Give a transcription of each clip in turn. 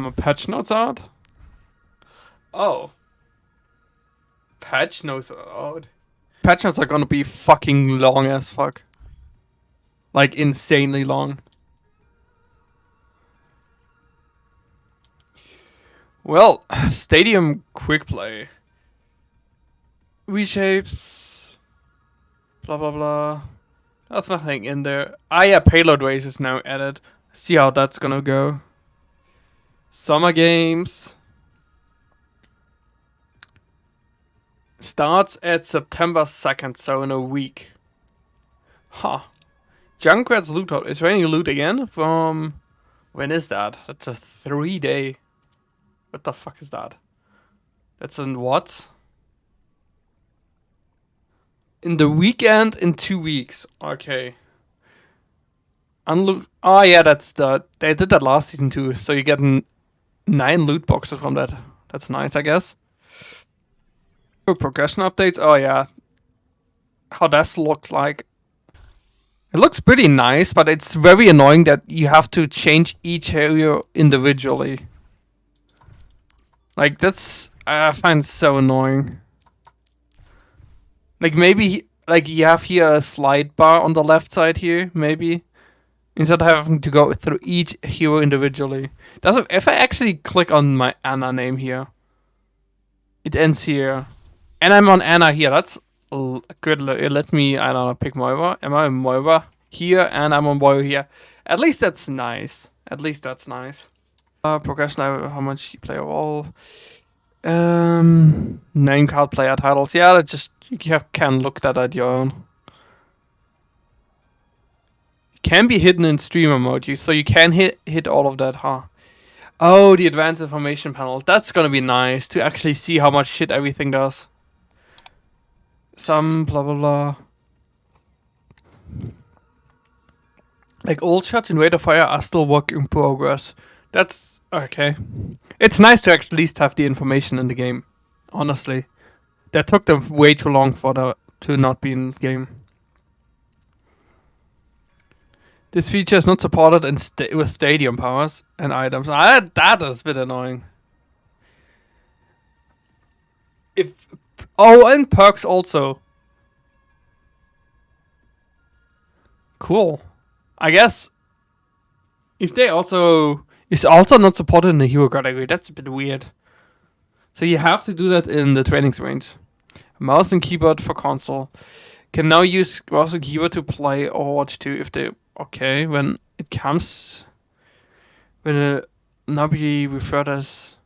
A patch notes out? Oh. Patch notes out. Patch notes are gonna be fucking long as fuck. Like insanely long. Well, Stadium quick play. Reshapes. Blah blah blah. There's nothing in there. Ah yeah, payload race is now added. See how that's gonna go. Summer games. Starts at September 2nd, so in a week. Huh. Junkrat's loot out. Is there any loot again? From... When is that? That's a 3-day. What the fuck is that? That's in what? In the weekend in 2 weeks. Okay. Oh yeah, that's the... They did that last season too. So you get 9 loot boxes from that. That's nice, I guess. Oh, progression updates. Oh yeah. How does look like? It looks pretty nice, but it's very annoying that you have to change each area individually. Like, that's... I find it so annoying. Like, maybe... Like, you have here a slide bar on the left side here, maybe. Instead of having to go through each hero individually. If I actually click on my Anna name here, it ends here. And I'm on Anna here. That's good. It lets me, I don't know, pick Moira. Am I on Moira here? And I'm on Moira here. At least that's nice. At least that's nice. Progression, how much you play overall. Name card player titles. Yeah, that just, you can look that at your own. Can be hidden in streamer mode, so you can hit all of that, huh? Oh, the advanced information panel. That's gonna be nice to actually see how much shit everything does. Some blah blah blah. Like old shots in Rate of Fire are still work in progress. That's okay. It's nice to at least have the information in the game. Honestly, that took them way too long for to not be in the game. This feature is not supported with stadium powers and items. That is a bit annoying. And perks also. Cool. I guess if they also... It's also not supported in the hero category. That's a bit weird. So you have to do that in the trainings range. Mouse and keyboard for console. Can now use mouse and keyboard to play Overwatch 2 if they... Okay, when it comes... When it now be referred as...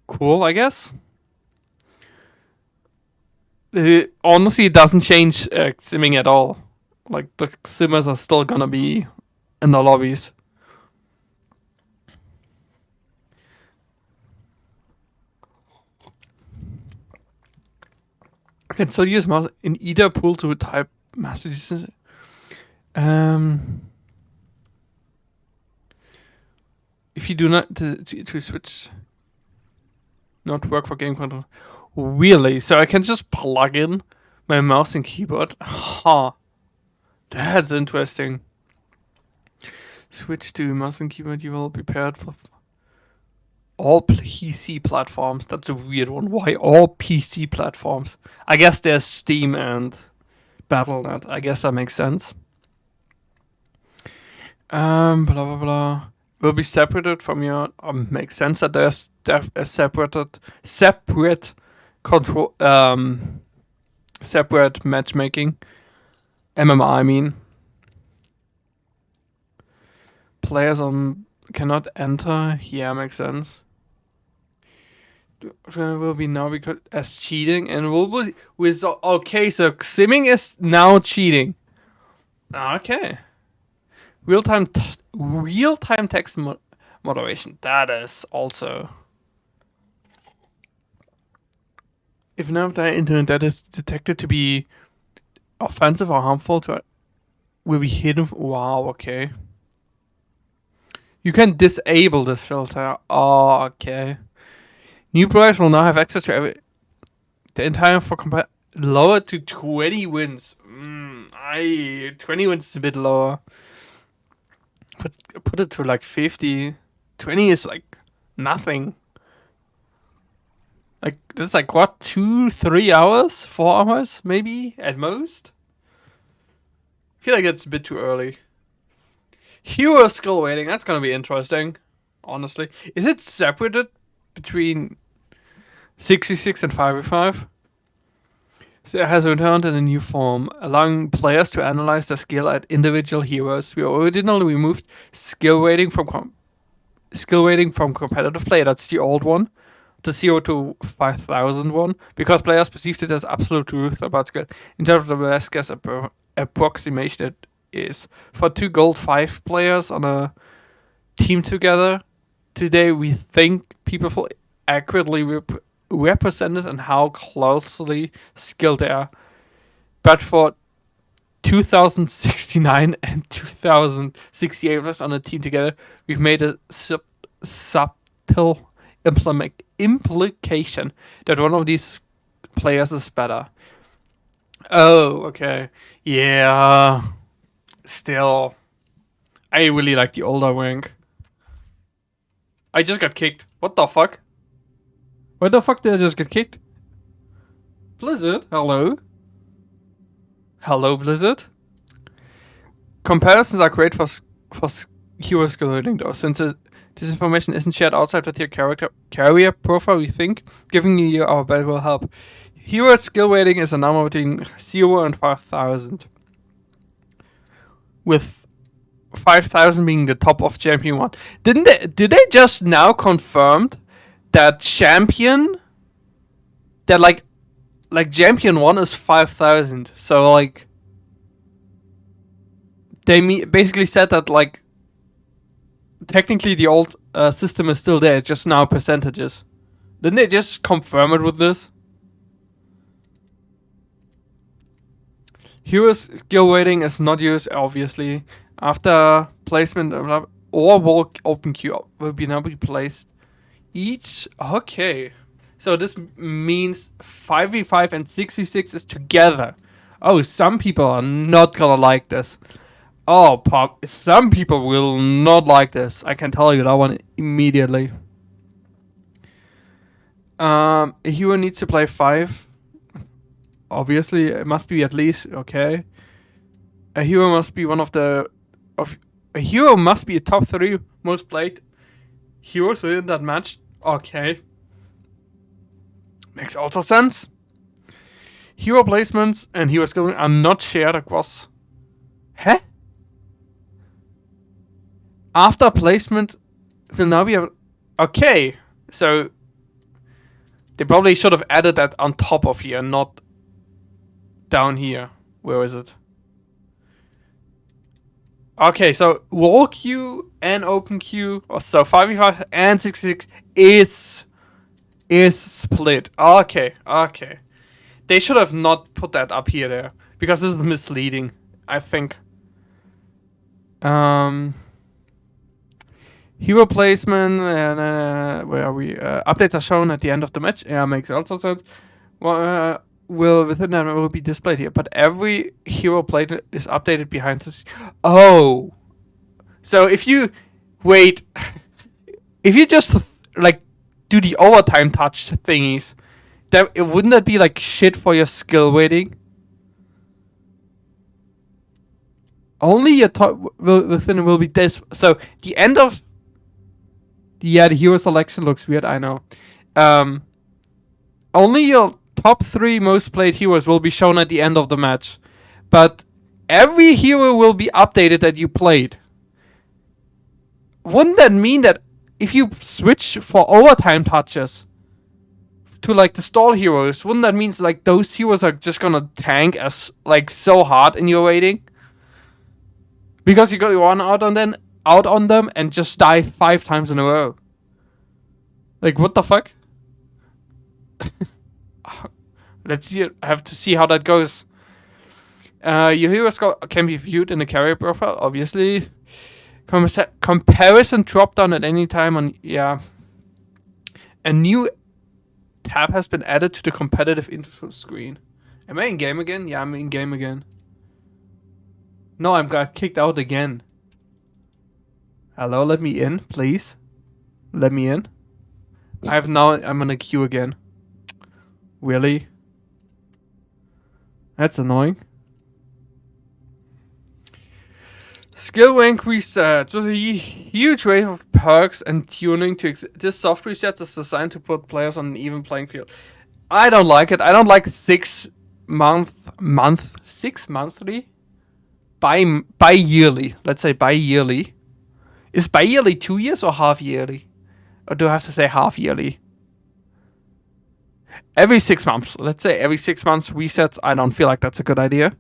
Cool, I guess. It honestly doesn't change simming at all. Like, the simmers are still gonna be in the lobbies. I can still use mouse in either pool to type messages. If you do not to switch, not work for game control. Really? So I can just plug in my mouse and keyboard? Huh. That's interesting. Switch to mouse and keyboard. You will be prepared for all PC platforms. That's a weird one. Why all PC platforms? I guess there's Steam and Battle.net. I guess that makes sense. Blah blah blah. Will be separated from your... makes sense that there's a separate control... separate matchmaking. MMR, I mean. Players cannot enter. Yeah, makes sense. Will be now because as cheating and will be with... Okay, so simming is now cheating. Okay. Real-time text moderation. That is also... If none of the internet that is detected to be offensive or harmful to... Will be hidden... Wow, okay. You can disable this filter. Oh, okay. New players will now have access to the entire for lower to 20 wins. 20 wins is a bit lower. Put it to like 50. 20 is like nothing. Like, that's like what, 2-3 hours? 4 hours, maybe, at most? I feel like it's a bit too early. Hero skill waiting, that's gonna be interesting. Honestly. Is it separated between 66 and 5v5? So it has returned in a new form, allowing players to analyze their skill at individual heroes. We originally removed skill rating from competitive play. That's the old one, the 0 to 5,000 one, because players perceived it as absolute truth about skill. In terms of the best guess approximation, it is for 2 gold 5 players on a team together. Today, we think people accurately represented and how closely skilled they are. But for 2069 and 2068 of us on a team together, we've made a subtle implication that one of these players is better. Oh, okay. Yeah. Still, I really like the older rank. I just got kicked. What the fuck? Why the fuck did I just get kicked? Blizzard? Hello? Hello, Blizzard? Comparisons are great for hero skill rating though, since this information isn't shared outside with your carrier profile, we think giving you our bet will help. Hero skill rating is a number between 0 and 5,000. With 5,000 being the top of Champion 1. Did they just now confirmed that Champion, that like Champion 1 is 5,000. So like they basically said that like technically the old system is still there, it's just now percentages. Didn't they just confirm it with this? Hero skill rating is not used, obviously. After placement or walk openqueue will be now be placed each. Okay, so this means 5v5 and 66 is together. Oh, some people are not gonna like this. Oh, pop! Some people will not like this. I can tell you that one immediately. A hero needs to play 5. Obviously, it must be at least okay. A hero must be a hero must be a top 3 most played heroes within that match. Okay, makes also sense. Hero placements and hero skilling are not shared across. Huh? After placement will now be okay. So they probably should have added that on top of here, not down here. Where is it? Okay, so rolequeue and openqueue, so 5v5 and 66 is split. Okay. They should have not put that up here there, because this is misleading, I think. Hero placement and where are we? Updates are shown at the end of the match. Yeah, makes also sense. Well, within that will be displayed here, but every hero played is updated behind this. Oh, so if you wait, if you just like do the overtime touch thingies, that wouldn't that be like shit for your skill rating? Only your top within will be this. So the end of the hero selection looks weird. I know. Only your top 3 most played heroes will be shown at the end of the match, but every hero will be updated that you played. Wouldn't that mean that if you switch for overtime touches to like the stall heroes, wouldn't that mean like those heroes are just gonna tank as like so hard in your rating? Because you got one out on them and just die 5 times in a row. Like what the fuck? Let's see. I have to see how that goes. Your hero score can be viewed in the carrier profile, obviously. Comparison drop down at any time on A new tab has been added to the competitive info screen. Am I in game again? Yeah, I'm in game again. No, I got kicked out again. Hello, let me in, please. Let me in. I'm on a queue again. Really? That's annoying. Skill rank resets. With a huge wave of perks and tuning to this soft reset is designed to put players on an even playing field. I don't like it. I don't like 6 monthly? Bi-yearly. Let's say bi-yearly. Is bi-yearly 2 years or half yearly? Or do I have to say half yearly? Every 6 months. Let's say every 6 months resets. I don't feel like that's a good idea.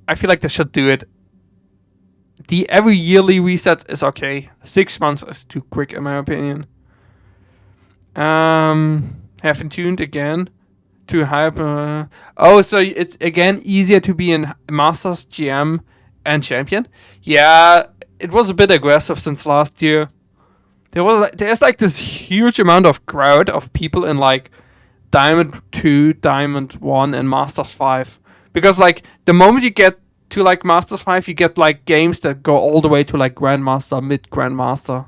I feel like they should do it. The every yearly reset is okay. 6 months is too quick in my opinion. Have tuned again to hyper. Oh, so it's again easier to be in Masters, GM, and Champion. Yeah, it was a bit aggressive since last year. There's like this huge amount of crowd of people in like Diamond 2, Diamond 1, and Masters 5. Because like the moment you get to like Masters 5, you get like games that go all the way to like Grandmaster, mid-Grandmaster.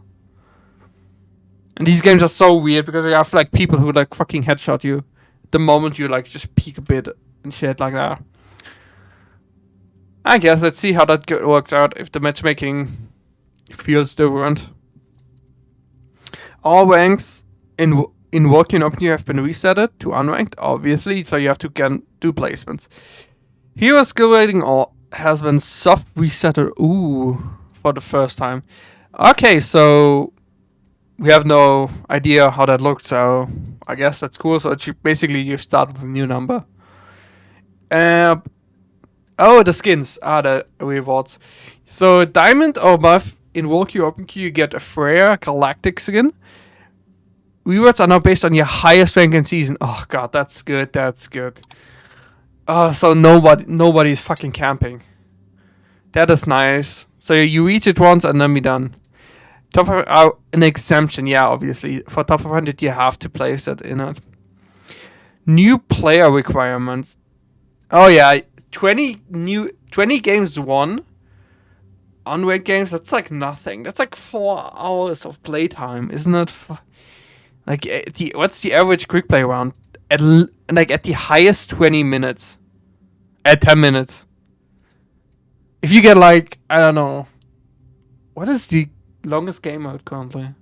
And these games are so weird because you have like people who like fucking headshot you the moment you like just peek a bit and shit like that. I guess let's see how that works out if the matchmaking feels different. All ranks in Working Open have been resetted to unranked, obviously, so you have to do placements. Hero skill rating has been soft resetted. Ooh, for the first time. Okay, so we have no idea how that looked, so I guess that's cool. So it's basically you start with a new number. Oh, the skins are the rewards. So Diamond or above in Rolequeue openqueue you get a Freya Galactic skin. Rewards are now based on your highest rank in season. Oh god, that's good. That's good. Oh, so nobody's fucking camping. That is nice. So you reach it once and then be done. Top 500, an exemption, yeah, obviously. For top 500, you have to place it in it. New player requirements. Oh yeah, 20 games won. Unranked games, that's like nothing. That's like 4 hours of playtime, isn't it? Like, what's the average quick play round? At the highest 20 minutes. At 10 minutes. If you get like, I don't know. What is the longest game mode currently?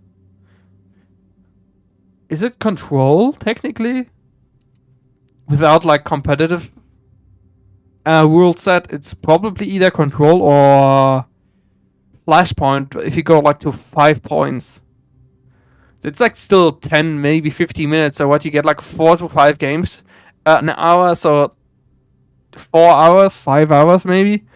Is it Control, technically? Without like competitive rule set, it's probably either Control or Flashpoint if you go like to 5 points. It's like still 10, maybe 15 minutes. So what you get like 4 to 5 games an hour. So 4 hours, 5 hours maybe.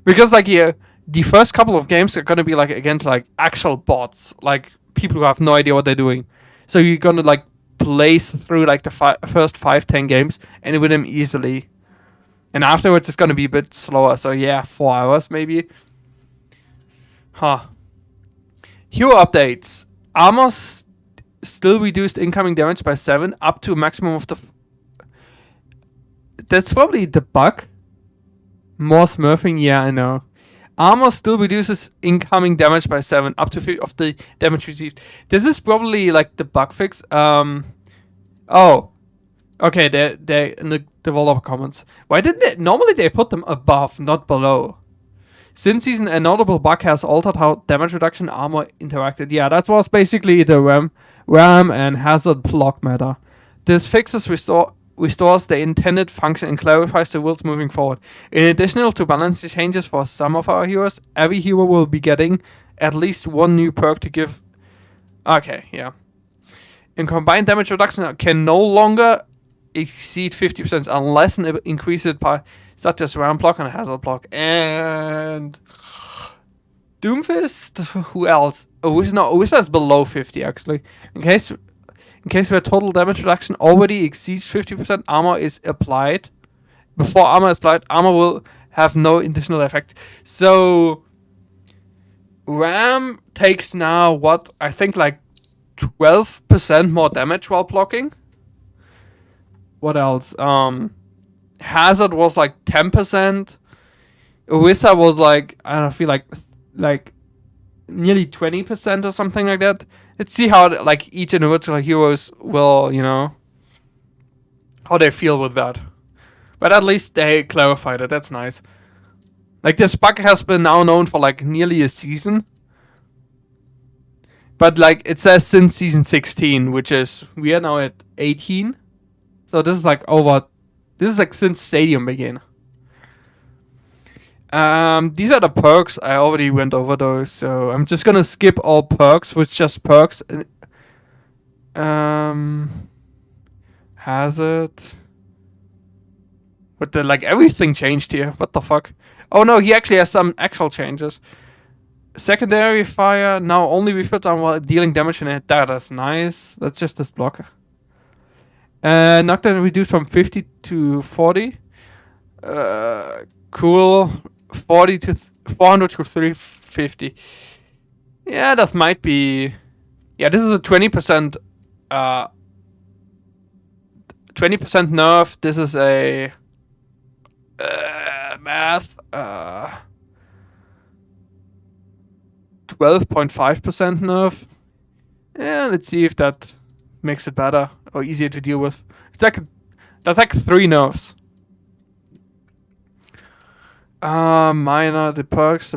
Because like the first couple of games are gonna be like against like actual bots, like people who have no idea what they're doing. So you're gonna like place through like the first 5-10 games and win them easily. And afterwards it's gonna be a bit slower. So yeah, 4 hours maybe. Huh. Hero updates. Armor still reduced incoming damage by 7 up to a maximum of the... That's probably the bug. More smurfing, yeah, I know. Armor still reduces incoming damage by 7 up to 50 of the damage received. This is probably like the bug fix. Oh. Okay, they're in the developer comments. Why didn't they... Normally they put them above, not below. Since season, a notable bug has altered how damage reduction armor interacted. Yeah, that was basically the RAM and hazard block matter. This fixes restores the intended function and clarifies the rules moving forward. In addition to balance changes for some of our heroes, every hero will be getting at least one new perk to give. Okay, yeah. In combined damage reduction can no longer exceed 50% unless an increased by such as round block and hazard block. And Doomfist, who else? Orisa is below 50 actually. In case where total damage reduction already exceeds 50%, armor is applied. Before armor is applied, armor will have no additional effect. So Ram takes now what I think like 12% more damage while blocking. What else? Hazard was like 10%. Orisa was like, I don't know, feel like nearly 20% or something like that. Let's see how like each individual heroes will, you know, how they feel with that. But at least they clarified it. That's nice. Like this bug has been now known for like nearly a season. But like it says since season 16, which is we are now at 18. So this is like over. This is like since Stadium began. These are the perks. I already went over those, so I'm just gonna skip all perks with just perks. Hazard. But the, like everything changed here. What the fuck? Oh no, he actually has some actual changes. Secondary fire now only refills on while dealing damage in it. That is nice. That's just this blocker. Knockdown reduced from 50 to 40. Cool. 40 to 400 to 350. Yeah, that might be. Yeah, this is a 20%. 20% nerf. This is a math. 12.5% nerf. Yeah, let's see if that makes it better or easier to deal with. It's like that's like 3 nerfs. Minor, the perks.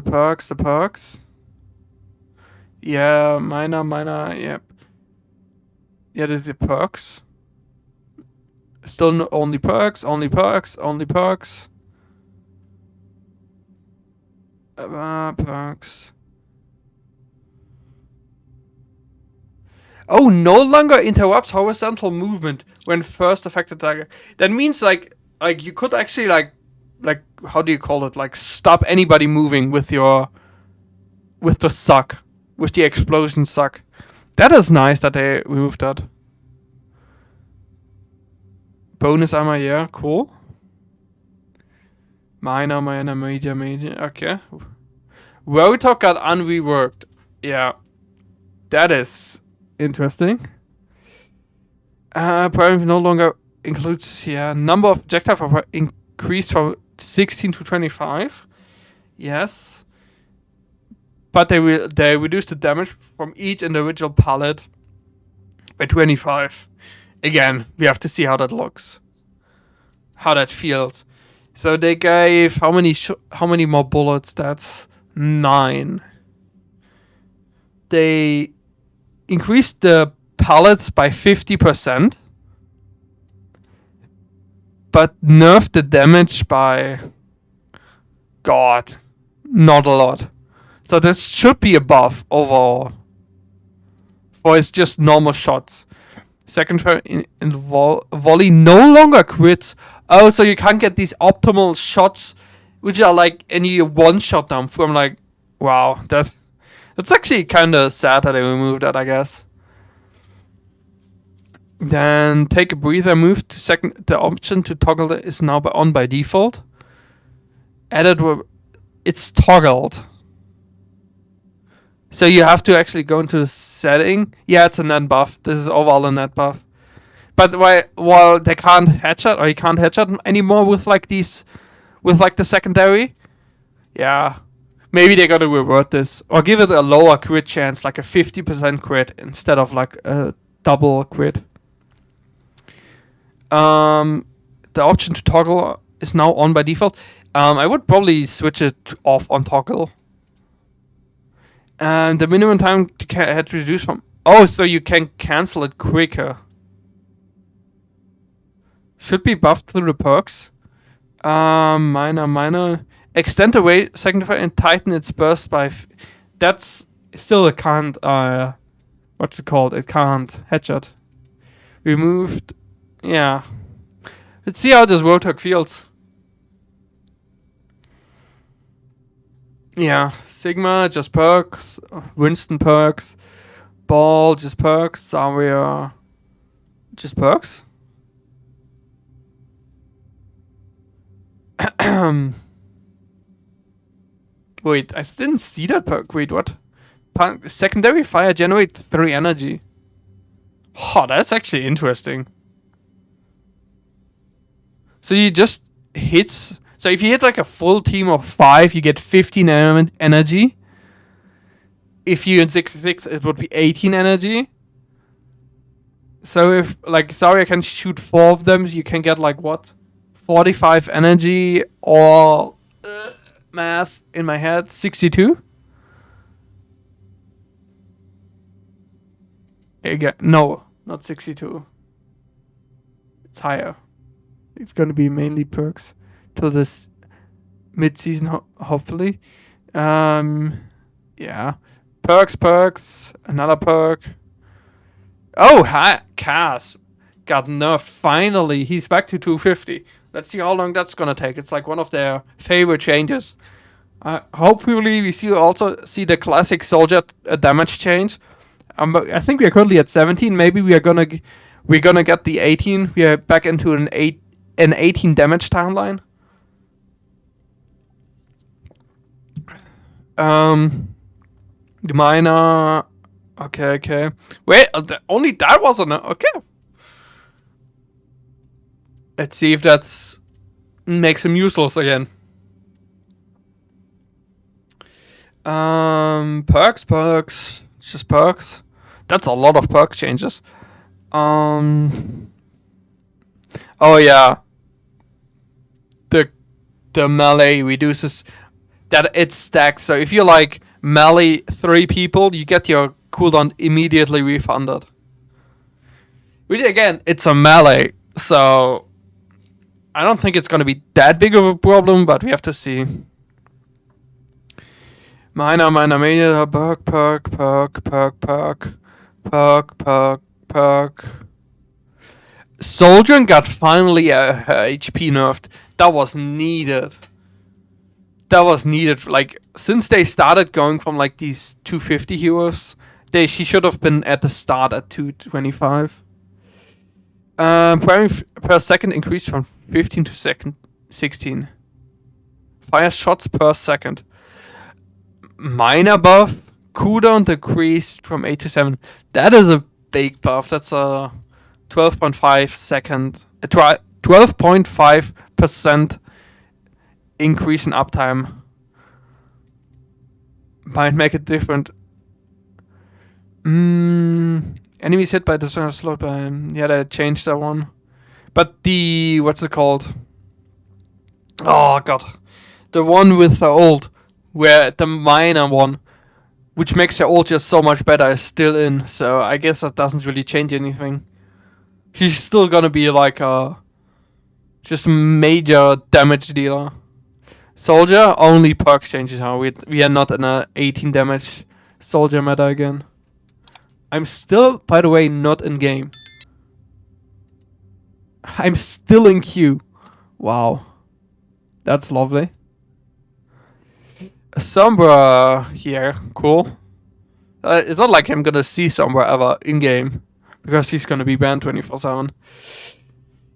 Yeah, minor, yep. Yeah, there's the perks. Still only perks. Perks. Oh, no longer interrupts horizontal movement when first affected target. That means like you could actually like how do you call it? Like stop anybody moving with the suck, with the explosion suck. That is nice that they removed that. Bonus armor, yeah, cool. Minor, major. Okay. Rotok got unreworked. Yeah. That is interesting. Probably no longer includes, yeah, number of projectiles increased from 16 to 25. Yes. But they reduced the damage from each individual pallet by 25. Again, we have to see how that looks. How that feels. So they gave how many more bullets? That's 9. They increased the pallets by 50%, but nerfed the damage by, God, not a lot. So this should be a buff overall. For it's just normal shots. Second fire in volley no longer crits. Oh, so you can't get these optimal shots, which are like any one shot down from like, wow, that's actually kind of sad that they removed that, I guess. Then take a breather. Move to second. The option to toggle it is now on by default. Added, it's toggled. So you have to actually go into the setting. Yeah, it's a net buff. This is overall a net buff. But while they can't headshot, or you can't headshot anymore with like these, with like the secondary. Yeah, maybe they're gonna revert this or give it a lower crit chance, like a 50% crit instead of like a double crit. The option to toggle is now on by default. I would probably switch it off on toggle. And the minimum time had reduced from... Oh, so you can cancel it quicker. Should be buffed through the perks. Minor. Extend away second fire and tighten its burst by... That's still it can't... what's it called? It can't headshot. Removed... Yeah. Let's see how this Rotok feels. Yeah. Sigma, just perks. Winston perks. Ball, just perks. Zarya, just perks. Wait, I didn't see that perk. Wait, what? Secondary fire generate 3 energy. Oh, that's actually interesting. So you just hits... So if you hit like a full team of 5, you get 15 energy. if you in 66, it would be 18 energy. So if, like, Zarya can shoot 4 of them, you can get, like, what? 45 energy, or math in my head, 62? Again, no, not 62. It's higher. It's gonna be mainly perks till this mid-season, hopefully. Yeah. Perks, another perk. Oh, Cass got nerfed finally. He's back to 250. Let's see how long that's gonna take. It's like one of their favorite changes. Hopefully we also see the classic soldier damage change. I think we are currently at 17. Maybe we're gonna get the 18. We are back into an 18 damage timeline. The miner. Okay. Wait, only that wasn't okay. Let's see if that's makes him useless again. Perks. Just perks. That's a lot of perk changes. Oh yeah. The melee reduces that it's stacked. So if you like melee 3 people, you get your cooldown immediately refunded. Which again, it's a melee, so I don't think it's gonna be that big of a problem, but we have to see. Miner, major, perk. Soldier got finally her HP nerfed. That was needed. Like, since they started going from like these 250 heroes, she should have been at the start at 225. Primary per second increased from 15 to 16. Fire shots per second. Minor buff. Cooldown decreased from 8 to 7. That is a big buff. That's a 12.5 second. 12.5% increase in uptime. Might make it different. Enemies hit by the slowed by. Yeah, they changed that one. But the what's it called? Oh god, the one with the ult, where the minor one, which makes the ult just so much better, is still in. So I guess that doesn't really change anything. She's still gonna be like a just major damage dealer. Soldier only perks changes now. We are not in a 18 damage soldier meta again. I'm still, by the way, not in game. I'm still in queue. Wow. That's lovely. Sombra here. Cool. It's not like I'm gonna see Sombra ever in game, because he's gonna be banned 24/7.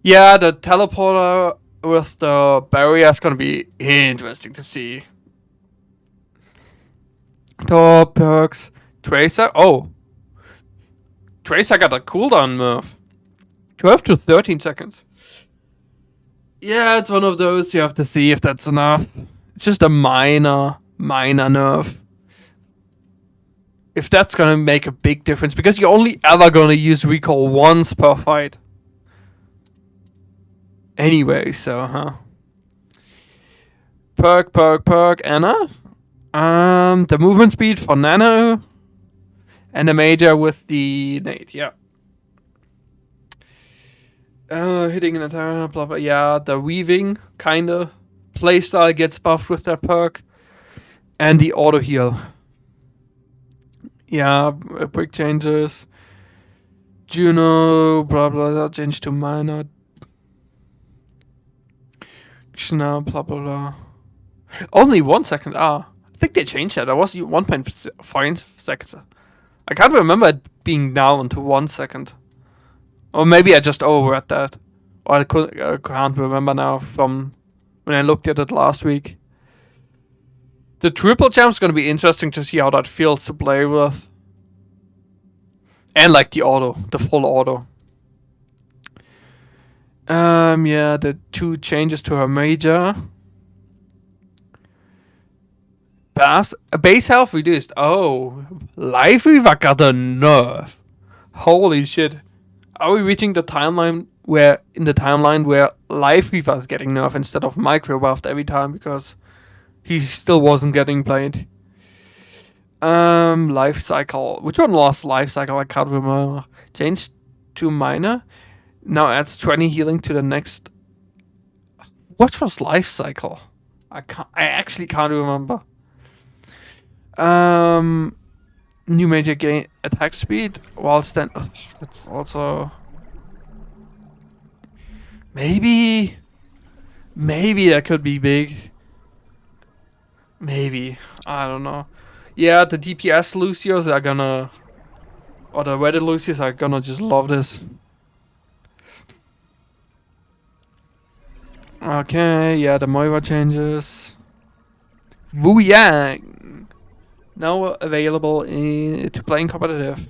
Yeah, the teleporter with the barrier is gonna be interesting to see. Top perks. Tracer. Oh. Tracer got a cooldown nerf. 12 to 13 seconds. Yeah, it's one of those. You have to see if that's enough. It's just a minor nerf. If that's gonna make a big difference, because you're only ever gonna use recall once per fight. Anyway, so Perk, Anna. The movement speed for Nano. And the major with the nade, yeah. Hitting an entire blah blah. Yeah, the weaving kinda playstyle gets buffed with that perk, and the auto heal. Yeah, quick changes. Juno, blah blah, change to minor. Blah blah blah. Only 1 second. I think they changed that. That was 1.5 seconds. I can't remember it being down to 1 second. Or maybe I just overread that. Or I can't remember now from when I looked at it last week. The triple jump's gonna be interesting to see how that feels to play with. And like the full auto. The 2 changes to her major. Base health reduced. Oh, lifeweaver got a nerf. Holy shit. Are we reaching the timeline where lifeweaver is getting nerfed instead of micro buffed every time because he still wasn't getting played? Life cycle. Which one lost life cycle? I can't remember. Changed to minor. Now adds 20 healing to the next. What was life cycle? I actually can't remember. New major gain attack speed while stand. It's also maybe that could be big. Maybe, I don't know. Yeah, the DPS Lucios are gonna, or the weather Lucios are gonna just love this. Okay, yeah, the moria changes. Wuyang now available to playing competitive.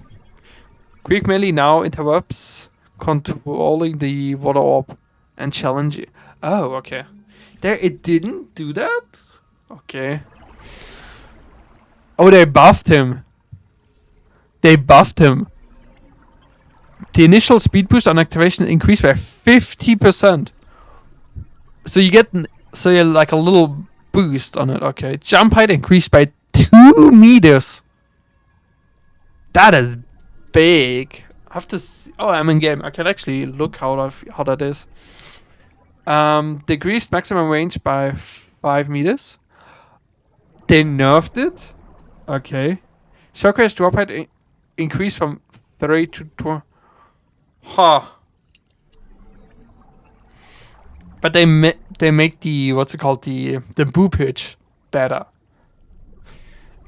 Quick melee now interrupts controlling the water orb and challenge it. Oh, okay. There, it didn't do that? Okay. Oh, they buffed him. The initial speed boost on activation increased by 50%. So you get you're like a little boost on it. Okay. Jump height increased by 2 meters. That is big. I have to see. Oh, I'm in game. I can actually look how that is. Decreased maximum range by 5 meters. They nerfed it. Okay. Shockwave drop height increased from 3 to 2. Huh. But they make the what's it called, the boo pitch better.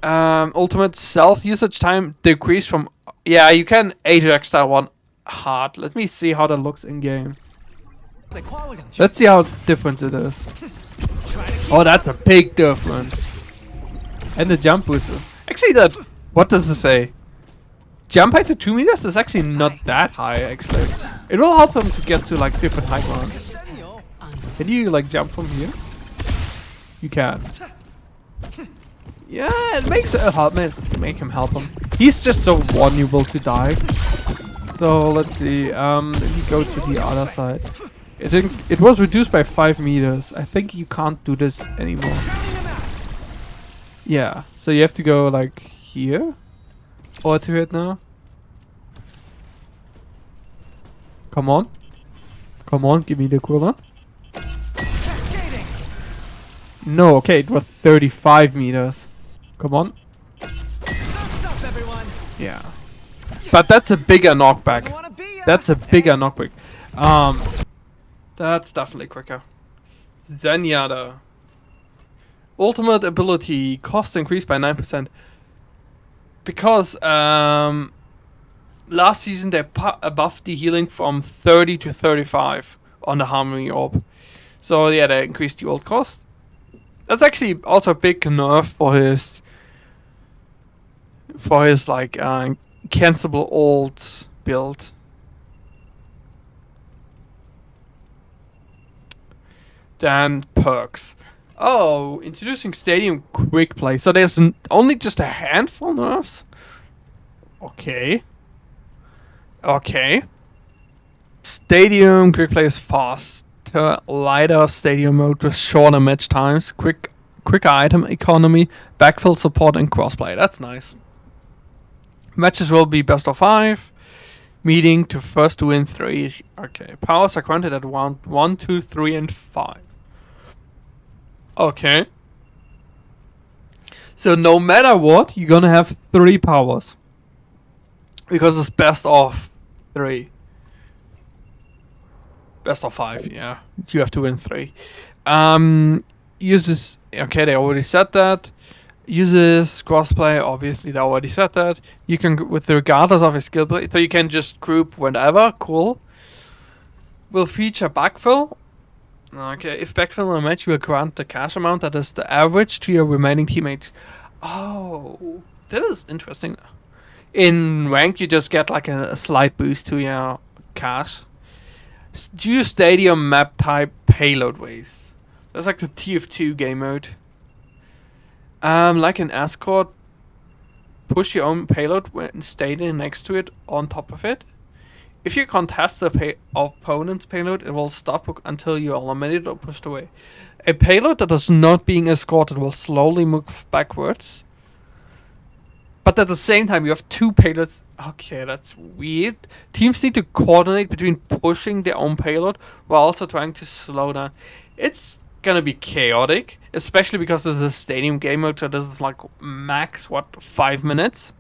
Ultimate self usage time decreased from, yeah, you can Ajax that one hard. Let me see how that looks in game. Let's see how different it is. Oh, that's a big difference. And the jump booster. Actually, what does it say? Jump height to 2 meters is actually not that high, actually. It will help him to get to like different high grounds. Can you like jump from here? You can. Yeah, it makes it make him help him. He's just so vulnerable to die. So let's see. Let me go to the other side. It was reduced by 5 meters. I think you can't do this anymore. Yeah, so you have to go like here or to it now. Come on, give me the cooldown. No, okay, it was 35 meters. Come on. Yeah, but that's a bigger knockback. That's definitely quicker. Zenyatta. Ultimate ability cost increased by 9%. Because last season they buffed the healing from 30 to 35 on the harmony orb. So yeah, they increased the ult cost. That's actually also a big nerf for his like cancelable ult build. Then perks. Oh, introducing Stadium Quick Play. So there's only just a handful nerfs? Okay. Stadium Quick Play is faster, lighter stadium mode with shorter match times, quicker item economy, backfill support and crossplay. That's nice. Matches will be best of 5. Meeting to first to win 3. Okay. Powers are granted at round 1, 2, 3 and 5. Okay. So no matter what, you're gonna have 3 powers. Because it's best of 3. Best of 5, yeah. You have to win 3. Uses, okay, they already said that. Uses crossplay, obviously they already said that. You can, with regardless of your skill play, so you can just group whenever, cool. Will feature backfill. Okay, if backfill in a match, you will grant the cash amount that is the average to your remaining teammates. Oh, that is interesting. In rank, you just get like a slight boost to your cash. Use stadium map type payload waste. That's like the TF2 game mode. Like an escort, push your own payload when standing next to it on top of it. If you contest the opponent's payload, it will stop until you are eliminated or pushed away. A payload that is not being escorted will slowly move backwards. But at the same time, you have two payloads. Okay, that's weird. Teams need to coordinate between pushing their own payload while also trying to slow down. It's gonna be chaotic, especially because this is a stadium game mode, so this is like max, 5 minutes?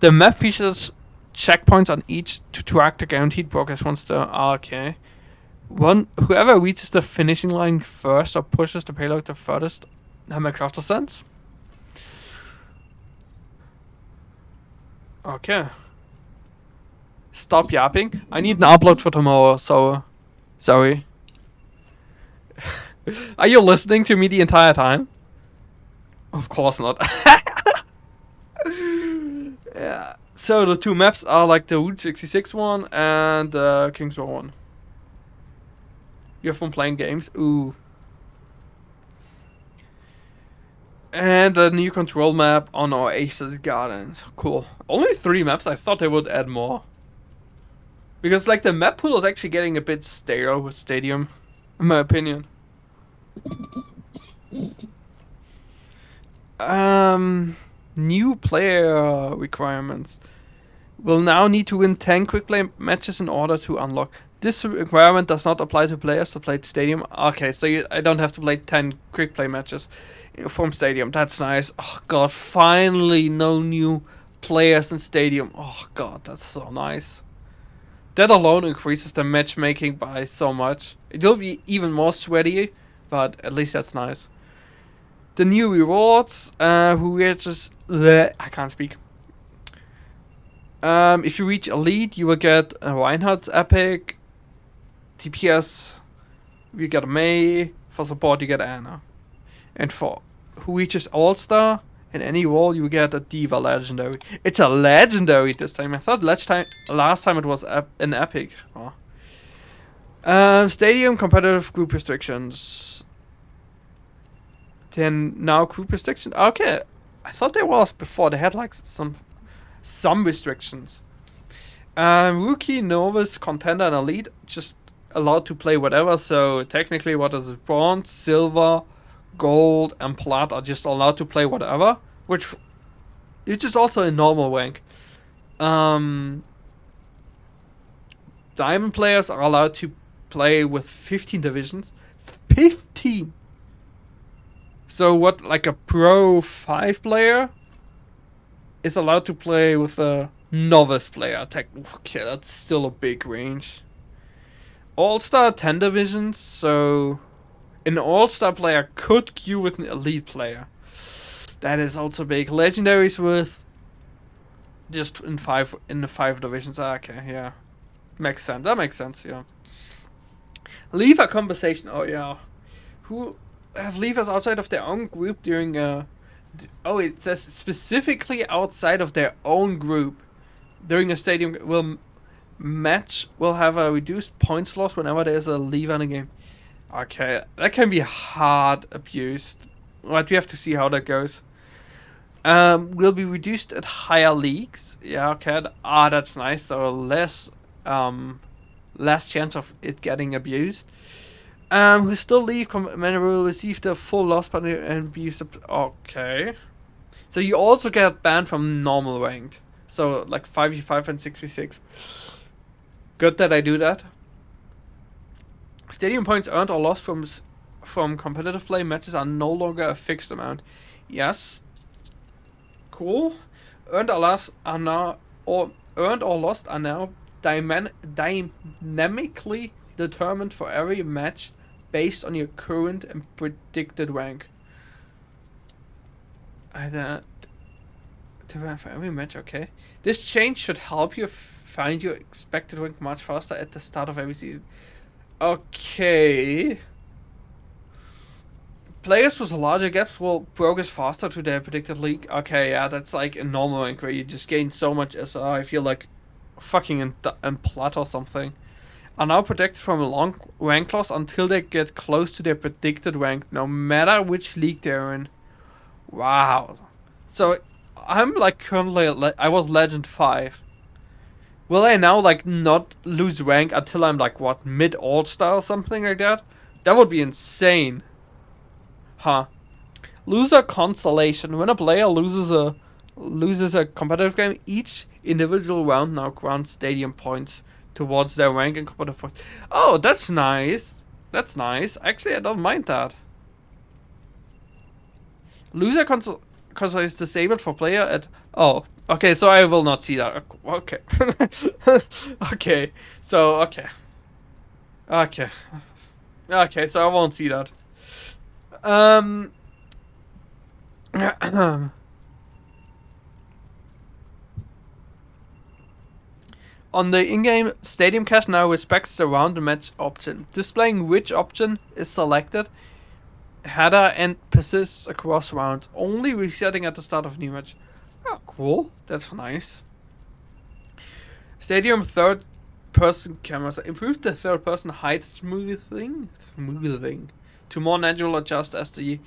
The map features checkpoints on each to track the guaranteed progress once the... Okay. Whoever reaches the finishing line first or pushes the payload the furthest, that makes after sense. Okay. Stop yapping. I need an upload for tomorrow, so... Sorry. Are you listening to me the entire time? Of course not. Yeah. So the two maps are like the Route 66 one and the Kings Row one. You have been playing games? Ooh. And a new control map on Oasis Gardens. Cool. Only 3 maps? I thought they would add more. Because like the map pool is actually getting a bit stale with Stadium, in my opinion. New player requirements. Will now need to win 10 quick play matches in order to unlock. This requirement does not apply to players that played Stadium. Okay, so I don't have to play 10 quick play matches from Stadium. That's nice. Oh god, finally no new players in Stadium. Oh god, that's so nice. That alone increases the matchmaking by so much. It will be even more sweaty, but at least that's nice. The new rewards, who reaches... I can't speak. If you reach Elite, you will get a Reinhardt's Epic. DPS, you get a Mei. For support, you get Anna. And for who reaches All-Star, in any role, you get a Diva Legendary. It's a Legendary this time. I thought last time it was an Epic. Oh. Stadium competitive group restrictions. Then now group restrictions. Okay, I thought there was before. They had like some restrictions. Rookie, novice, contender, and elite just allowed to play whatever. So technically, what is it? Bronze, silver, gold, and plat are just allowed to play whatever, which is also a normal rank. Diamond players are allowed to play with 15 divisions. 15. So what, like a Pro 5 player is allowed to play with a novice player. Okay, that's still a big range. All-Star 10 divisions, so an All-Star player could queue with an Elite player. That is also big. Legendaries with just in the 5 divisions. Okay, yeah. Makes sense. That makes sense, yeah. Leave a conversation. Oh yeah. Who have leavers outside of their own group during oh, it says specifically outside of their own group during a stadium will have a reduced points loss whenever there's a leaver in the game. Okay, that can be hard abused, but we have to see how that goes. Will be reduced at higher leagues. Yeah, okay. That's nice. So less chance of it getting abused. Who still leave commander will receive the full loss penalty and be okay. So you also get banned from normal ranked. So like 5v5 and 6v6. Good that I do that. Stadium points earned or lost from competitive play matches are no longer a fixed amount. Yes. Cool. Earned or lost are now dynamically determined for every match based on your current and predicted rank. For every match, okay. This change should help you find your expected rank much faster at the start of every season. Okay. Players with larger gaps will progress faster to their predicted league. Okay, yeah, that's like a normal rank where you just gain so much SR. I feel like fucking in plat or something. Are now protected from a long rank loss until they get close to their predicted rank, no matter which league they're in. Wow. So I'm like currently I was Legend 5. Will I now like not lose rank until I'm like what, mid all-star or something like that? That would be insane. Huh. Loser consolation. When a player loses a competitive game, each individual round now grants stadium points towards their rank and competitive points. Oh, that's nice. That's nice. Actually, I don't mind that. Loser console is disabled for player at... Oh, okay, so I will not see that. Okay. Okay, so, okay. Okay. Okay, so I won't see that. On the in-game, Stadium Cache now respects the round match option, displaying which option is selected, header, and persists across rounds, only resetting at the start of a new match. Oh, cool. That's nice. Stadium third-person cameras improved the third-person height smoothing to more natural adjust as the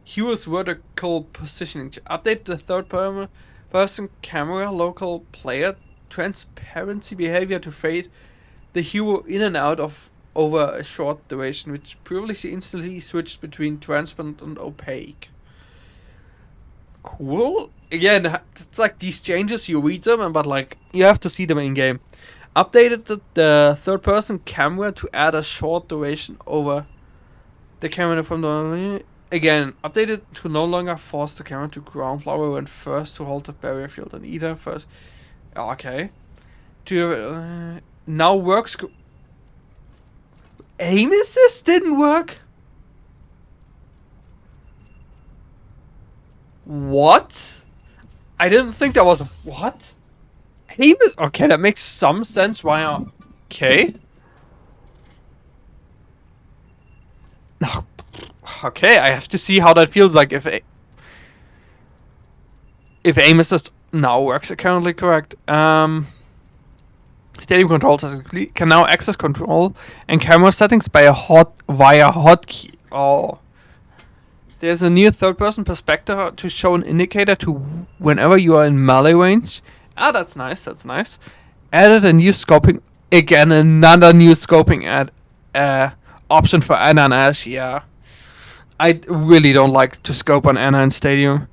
hero's vertical positioning. Update the third-person camera local player transparency behavior to fade the hero in and out of over a short duration, which previously instantly switched between transparent and opaque. Cool. Again, it's like these changes, you read them, but like you have to see them in game. Updated the third-person camera to add a short duration over the camera from the... Again, updated to no longer force the camera to ground level when first to hold the barrier field and either first... Okay. Now works... Aim assist didn't work? What? I didn't think that was... What? Aim is... Okay, that makes some sense why I... Okay. Okay, I have to see how that feels like if aim assist now works currently correct. Stadium controls can now access control and camera settings via hotkey. Oh. There's a new third-person perspective to show an indicator to whenever you are in melee range. Ah, that's nice, that's nice. Added a new scoping... Again, another new scoping option for Ana and Ash, yeah. I really don't like to scope on Ana in Stadium.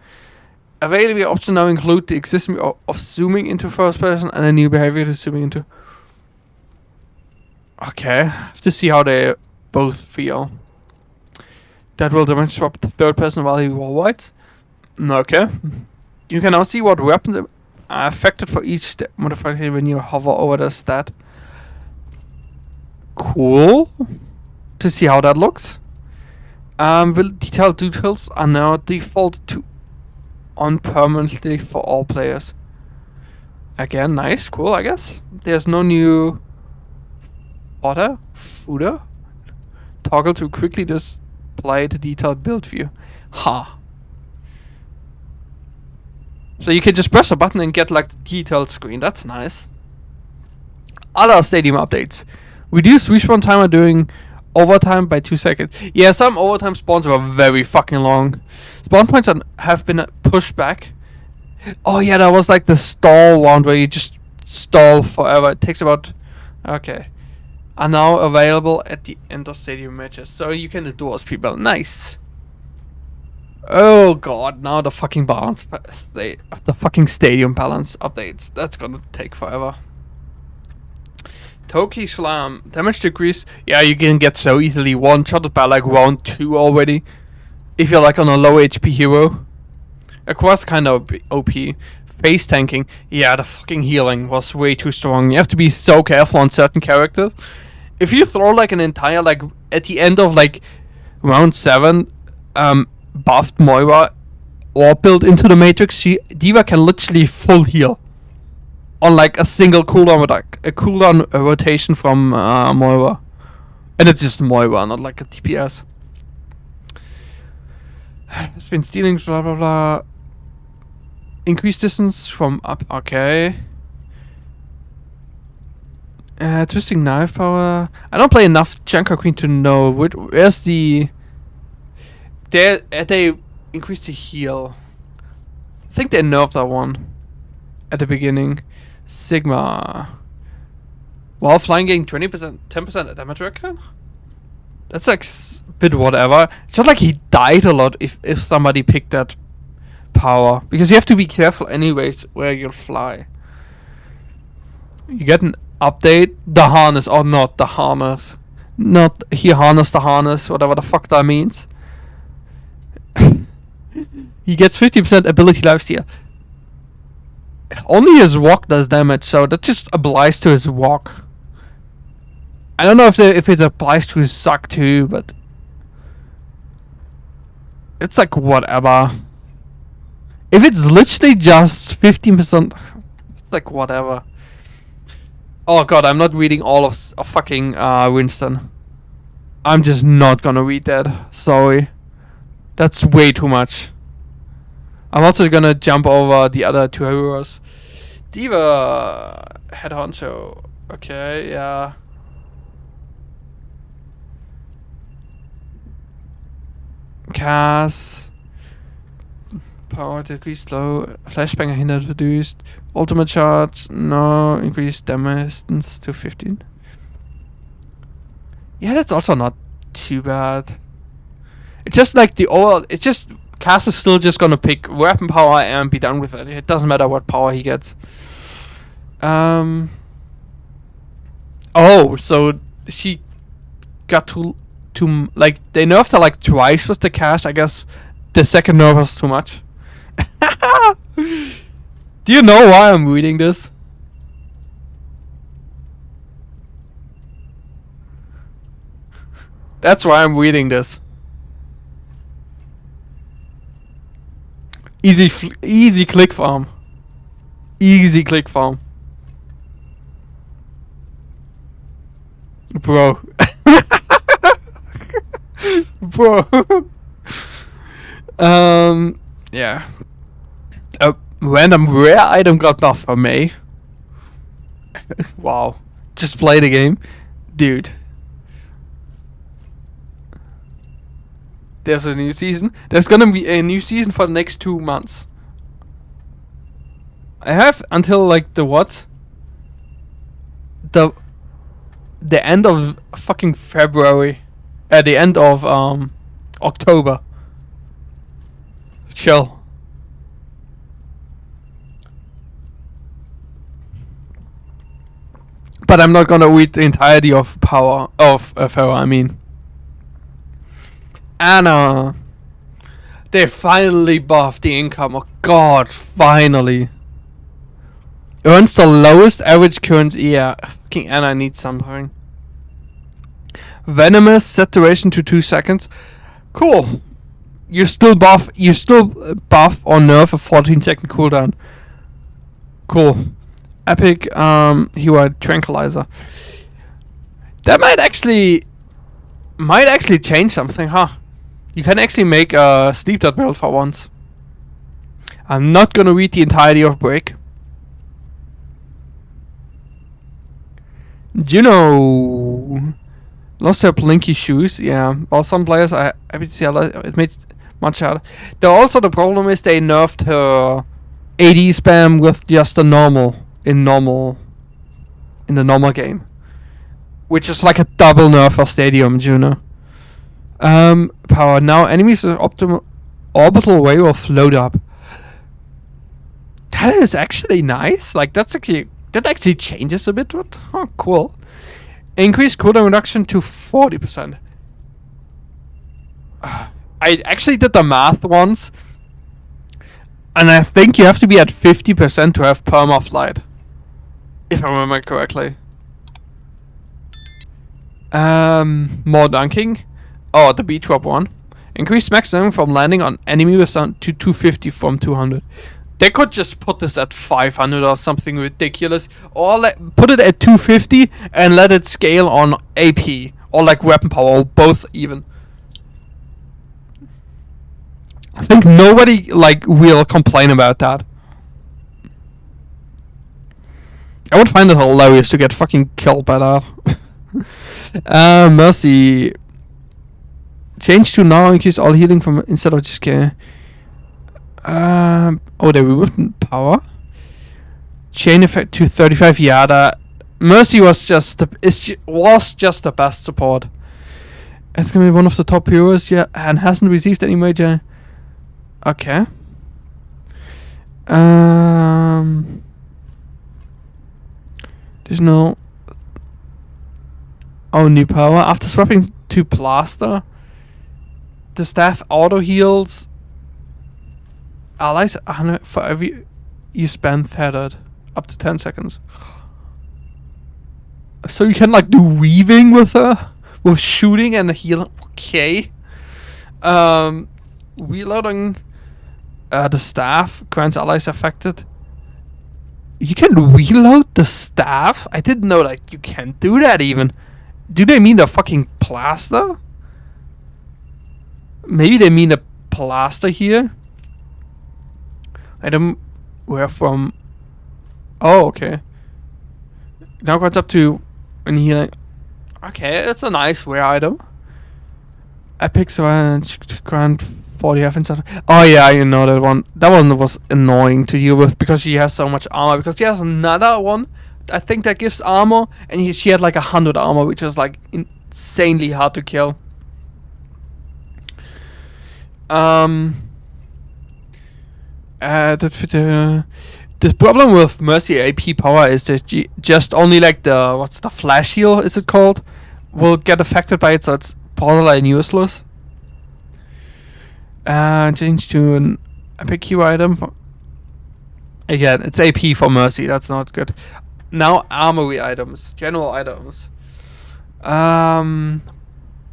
Available options now include the existing of zooming into first person and a new behavior to zooming into... Okay, have to see how they both feel. That will damage swap the third person while you roll white. Okay. You can now see what weapons are affected for each modifier when you hover over the stat. Cool. To see how that looks. Detailed details are now default to on permanently for all players. Again, nice, cool, I guess. There's no new footer. Toggle to quickly display the detailed build view. Ha. So you can just press a button and get like the detailed screen. That's nice. Other Stadium updates. Reduce respawn timer during overtime by 2 seconds. Yeah, some overtime spawns were very fucking long. Spawn points have been pushed back. Oh yeah, that was like the stall one where you just stall forever. It takes about... Okay. Are now available at the end of Stadium matches. So you can endorse people. Nice. Oh god, now the fucking balance... The fucking Stadium balance updates. That's gonna take forever. Toki Slam. Damage decrease. Yeah, you can get so easily one-shotted by like round 2 already. If you're like on a low HP hero. Aqua's kind of OP. Face tanking. Yeah, the fucking healing was way too strong. You have to be so careful on certain characters. If you throw like an entire, like, at the end of like round 7, buffed Moira or built into the Matrix, Diva can literally full heal. On like a single cooldown with like a cooldown rotation from Moira. And it's just Moira, not like a DPS. It's been stealing, blah blah blah. Increase distance from up, okay. Twisting knife power. I don't play enough Junker Queen to know where's the... They increase the heal. I think they nerfed that one at the beginning. Sigma. While flying, getting 20%, 10% damage reduction. That's like a bit whatever. It's not like he died a lot if somebody picked that power, because you have to be careful anyways where you fly. You get an update. The harness, or not the harness. Not he harnessed the harness, whatever the fuck that means. He gets 50% ability lifesteal. Only his walk does damage, so that just applies to his walk. I don't know if it applies to his suck too, but it's like whatever. If it's literally just 15%, it's like whatever. Oh god, I'm not reading all of fucking Winston. I'm just not gonna read that. Sorry. That's way too much. I'm also gonna jump over the other two heroes. Diva, head honcho. Okay, yeah. Cass. Power decreased slow. Flashbang hindered reduced. Ultimate charge. No. Increased damage distance to 15. Yeah, that's also not too bad. It's just like the overall. It's just Cass is still just gonna pick weapon power and be done with it. It doesn't matter what power he gets. Oh, so she got to like they nerfed her like twice with the cash. I guess the second nerf was too much. Do you know why I'm reading this? That's why I'm reading this. Easy click farm. Easy click farm. Bro. Bro. Yeah. A random rare item got buffed for May. Wow. Just play the game. Dude. There's a new season. There's gonna be a new season for the next 2 months. I have until like the what? The end of fucking February. At the end of October. Chill. But I'm not gonna read the entirety of power of Farah, I mean. Anna. They finally buffed the income. Oh god, finally. Earns the lowest average currency. Yeah, fucking Anna needs something. Venomous, set duration to 2 seconds. Cool. You still buff or nerf a 14-second cooldown. Cool. Epic hero tranquilizer. That might actually change something, huh? You can actually make a sleep dot build for once. I'm not gonna read the entirety of Break. Juno lost her blinky shoes. Yeah, well, some players are happy to see it made much harder. Also the problem is they nerfed her AD spam with just the normal in the normal game, which is like a double nerf for Stadium Juno. Power now enemies with optimal orbital way will float up. That is actually nice. Like that actually changes a bit. What? Oh, cool. Increased cooldown reduction to 40%. I actually did the math once, and I think you have to be at 50% to have perma flight, if I remember correctly. More dunking. Oh, the beat drop one. Increase maximum from landing on enemy with sound to 250 from 200. They could just put this at 500 or something ridiculous, or put it at 250 and let it scale on AP or like weapon power, or both even. I think nobody will complain about that. I would find it hilarious to get fucking killed by that. Mercy. Change to now, increase all healing from instead of just care. Oh, they removed power. Chain effect to 35. Yeah, the Mercy was just the best support. It's gonna be one of the top heroes, yeah, and hasn't received any major. Okay. There's no. Oh, new power after swapping to plaster. The staff auto heals allies 100 for every you spend tethered up to 10 seconds. So you can like do weaving with her, with shooting and healing. Okay. Reloading the staff grants allies affected. You can reload the staff? I didn't know that you can do that even. Do they mean the fucking plaster? Maybe they mean the plaster here. Item where from. Oh, okay. Now grants up to when healing. Okay, it's a nice rare item. Epic grant 40 F inside. Oh yeah, you know that one. That one was annoying to deal with because she has so much armor. Because she has another one, I think that gives armor, and she had like 100 armor, which was like insanely hard to kill. The problem with Mercy AP power is that you just only like the what's the flash heal is it called will get affected by it, so it's borderline useless. Change to an epic hero item. Again, it's AP for Mercy. That's not good. Now armory items, general items.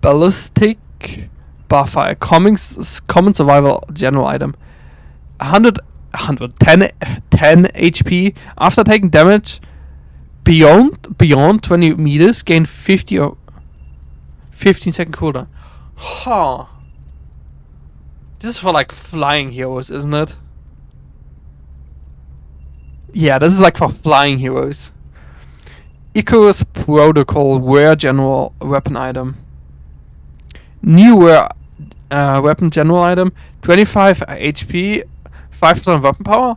Ballistic barfire, common survival general item. 10 HP after taking damage beyond 20 meters, gain 50 or 15-second cooldown. Huh. This is for like flying heroes, isn't it? Yeah, this is like for flying heroes. Icarus Protocol rare general weapon item. New rare weapon general item. 25 HP, 5% weapon power.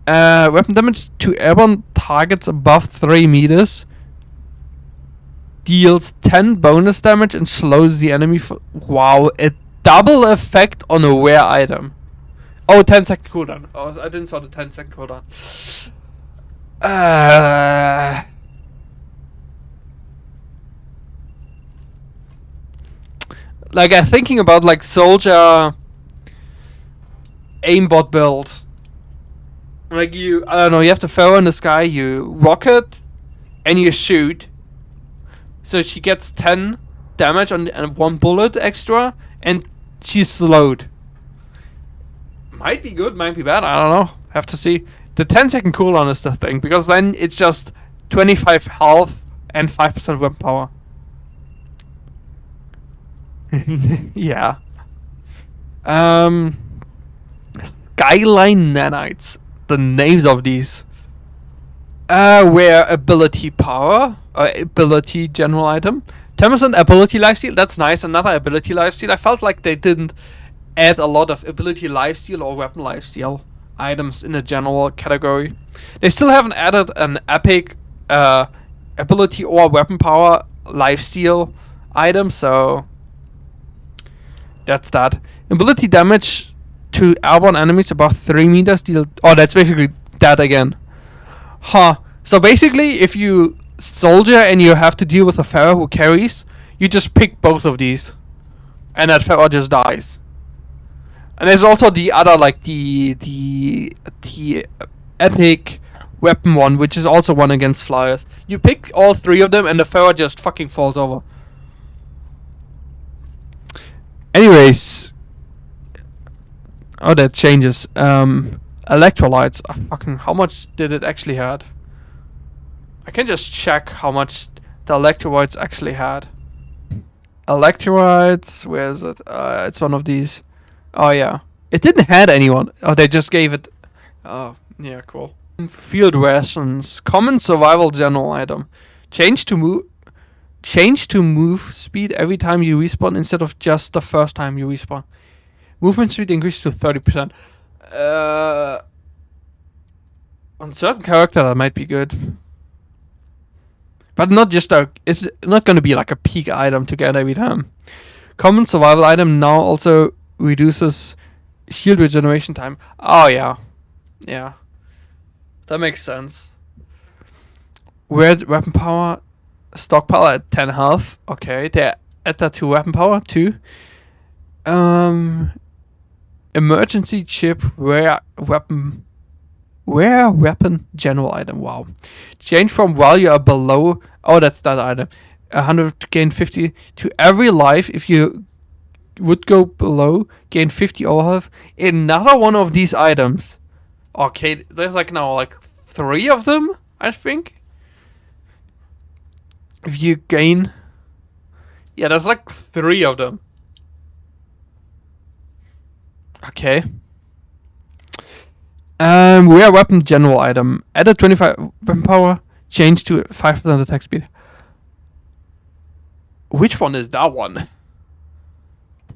Weapon damage to airborne targets above 3 meters. Deals 10 bonus damage and slows the enemy for... Wow, a double effect on a rare item. Oh, 10-second cooldown. Oh, I didn't saw the 10-second cooldown. Like, I'm thinking about, like, soldier aimbot build. Like, I don't know, you have the pharaoh in the sky, you rocket, and you shoot. So she gets 10 damage on and 1 bullet extra, and she's slowed. Might be good, might be bad, I don't know. Have to see. The 10-second cooldown is the thing, because then it's just 25 health and 5% weapon power. Yeah. Skyline nanites. The names of these. Where ability power, ability general item. 10% ability lifesteal, that's nice. Another ability lifesteal. I felt like they didn't add a lot of ability lifesteal or weapon lifesteal items in the general category. They still haven't added an epic ability or weapon power lifesteal item, so that's that. Ability damage to airborne enemies above 3 meters deal. Oh, that's basically that again. Huh. So basically, if you soldier and you have to deal with a pharaoh who carries, you just pick both of these, and that pharaoh just dies. And there's also the other, like the epic weapon one, which is also one against flyers. You pick all 3 of them, and the pharaoh just fucking falls over. Anyways, oh, that changes. Electrolytes. Fucking, how much did it actually had? I can just check how much the electrolytes actually had. Electrolytes, where is it? It's one of these. Oh yeah, it didn't had anyone. Oh, they just gave it. Oh yeah, cool. Field rations, common survival general item. Change to move speed every time you respawn instead of just the first time you respawn. Movement speed increased to 30%. On certain character that might be good. But not just it's not gonna be like a peak item to get every time. Common survival item now also reduces shield regeneration time. Oh yeah. Yeah. That makes sense. Weird weapon power, stockpile at 10 health. Okay, they add that to weapon power too. Emergency chip, rare weapon general item. Wow. Change from while you are below. Oh, that's that item. 100 to gain 50 to every life. If you would go below, gain 50 all health. Another one of these items. Okay, there's like now like 3 of them, I think. If you gain, yeah, there's like 3 of them. Okay. Rare weapon general item. Added 25 weapon power. Change to 5% attack speed. Which one is that one?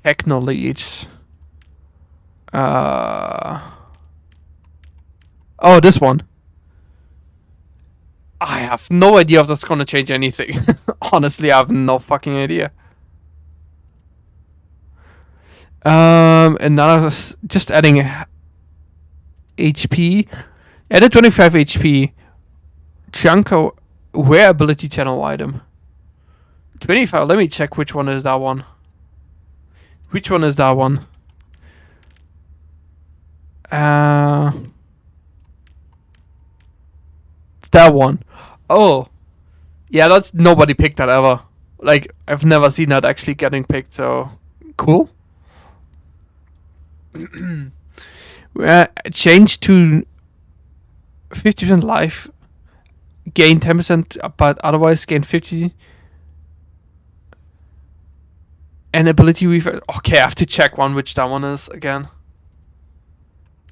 Technology. Oh, this one. I have no idea if that's gonna change anything. Honestly, I have no fucking idea. And now just adding HP. Added 25 HP. Chunko rare ability channel item. 25. Let me check which one is that one. Which one is that one? It's that one. Oh. Yeah, that's nobody picked that ever. Like, I've never seen that actually getting picked, so cool. Change to 50% life. Gain 10%, but otherwise gain 50. And ability weaver. Okay, I have to check which that one is again.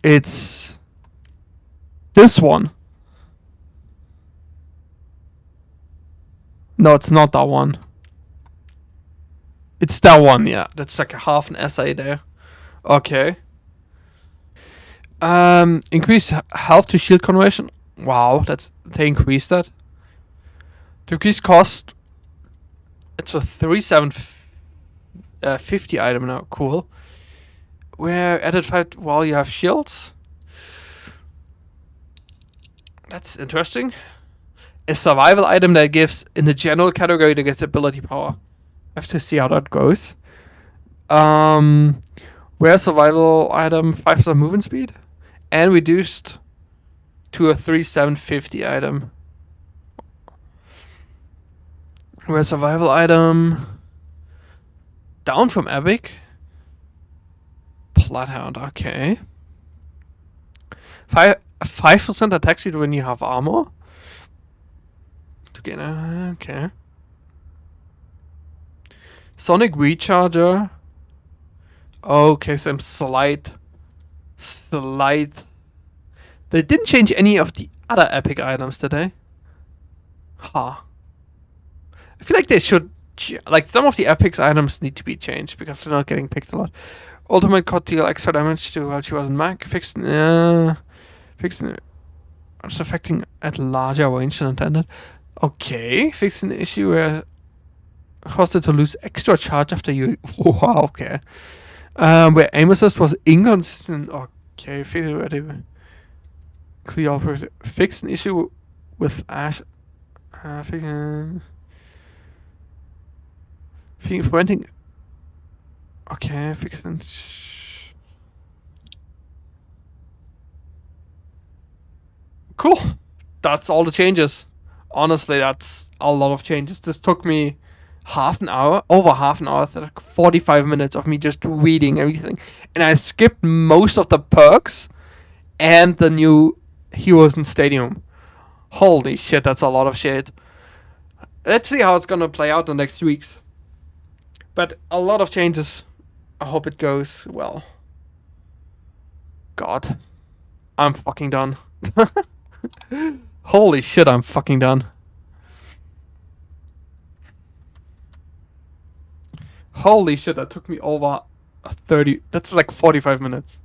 It's this one. No, it's not that one. It's that one, yeah. That's like a half an essay there. Okay. Increase health to shield conversion. Wow, they increased that. To increase cost, it's a 3750 item now. Cool. Where added 5 while you have shields. That's interesting. A survival item that gives, in the general category, that gets ability power. I have to see how that goes. Where survival item 5% movement speed and reduced to a 3750 item. Where survival item down from epic. Bloodhound, okay. 5% attack speed when you have armor. To get okay. Sonic recharger. Okay, some slight. They didn't change any of the other epic items, did they? Huh. I feel like they should. Like, some of the epic items need to be changed because they're not getting picked a lot. Ultimate could deal extra damage to while she wasn't mag. Fixed. It's affecting at larger range than intended. Okay, fixed an issue where caused it to lose extra charge after you. Wow, okay. Where aim assist was inconsistent. Okay, fix it. Clear off. Fix an issue with Ash. Preventing. Okay, fixing. Cool. That's all the changes. Honestly, that's a lot of changes. This took me over half an hour, like 45 minutes of me just reading everything. And I skipped most of the perks and the new heroes in Stadium. Holy shit, that's a lot of shit. Let's see how it's gonna play out the next weeks. But a lot of changes. I hope it goes well. God. I'm fucking done. Holy shit, I'm fucking done. Holy shit, that took me over 30. That's like 45 minutes.